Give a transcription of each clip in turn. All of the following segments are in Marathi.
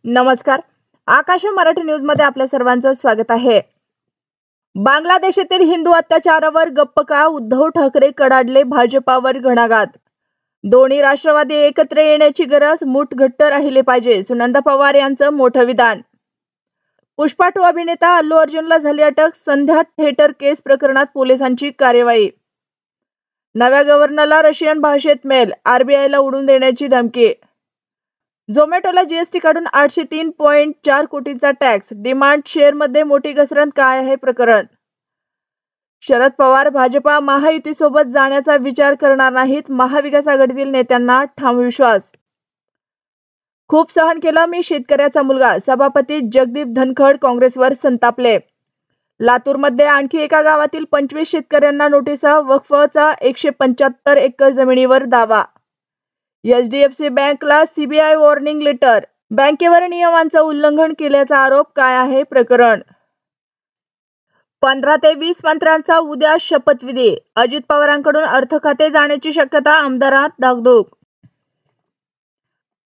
नमस्कार. आकाश मराठी न्यूज मध्ये आपल्या सर्वांचं स्वागत आहे. बांगलादेशातील हिंदू अत्याचारावर गप्प का? उद्धव ठाकरे कडाडले भाजपावर घणाघात. दोन्ही राष्ट्रवादी एकत्र येण्याची गरज, मूठ घट्ट राहिले पाहिजे. सुनंदा पवार यांचं मोठं विधान. पुष्पा 2 अभिनेता अल्लू अर्जुनला झाली अटक. संध्या थिएटर केस प्रकरणात पोलिसांची कार्यवाही. नव्या गव्हर्नरला रशियन भाषेत मेल. आरबीआयला उडवून देण्याची धमकी. झोमॅटोला जीएसटी काढून 803.4 कोटींचा टॅक्स. डिमांड शेअरमध्ये मोठी घसरण, काय आहे प्रकरण? शरद पवार भाजपा महायुतीसोबत जाण्याचा विचार करणार नाहीत. महाविकास आघाडीतील नेत्यांना ठाम विश्वास. खूप सहन केलं मी, शेतकऱ्याचा मुलगा. सभापती जगदीप धनखड काँग्रेसवर संतापले. लातूरमध्ये आणखी एका गावातील 25 शेतकऱ्यांना नोटिसा. वक्फचा 175 एकर जमिनीवर दावा. एचडीएफसी बँकला सीबीआय वॉर्निंग लेटर. बँकेवर नियमांचं उल्लंघन केल्याचा आरोप, काय आहे प्रकरण? 15 ते 20 मंत्र्यांचा उद्या शपथविधी. अजित पवारांकडून अर्थ खाते जाण्याची शक्यता. आमदारात धाकधूक.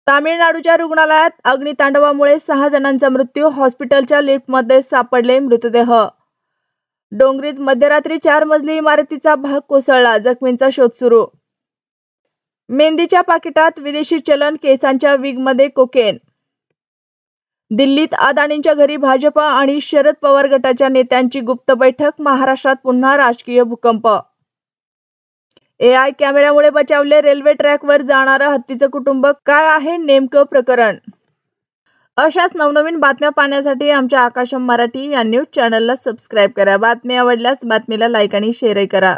तामिळनाडूच्या रुग्णालयात अग्नितांडवामुळे 6 जणांचा मृत्यू. हॉस्पिटलच्या लिफ्टमध्ये सापडले मृतदेह. डोंगरीत मध्यरात्री 4 मजली इमारतीचा भाग कोसळला. जखमींचा शोध सुरू. मेहंदीच्या पाकिटात विदेशी चलन. केसांच्या विगमध्ये कोकेन. दिल्लीत अदानींच्या घरी भाजप आणि शरद पवार गटाच्या नेत्यांची गुप्त बैठक. महाराष्ट्रात पुन्हा राजकीय भूकंप. एआय कॅमेऱ्यामुळे बचावले रेल्वे ट्रॅकवर जाणारं हत्तीचं कुटुंब, काय आहे नेमकं प्रकरण? अशाच नवनवीन बातम्या पाहण्यासाठी आमच्या आकाश मराठी या न्यूज चॅनलला सबस्क्राईब करा. बातमी आवडल्यास बातमीला लाईक आणि शेअर करा.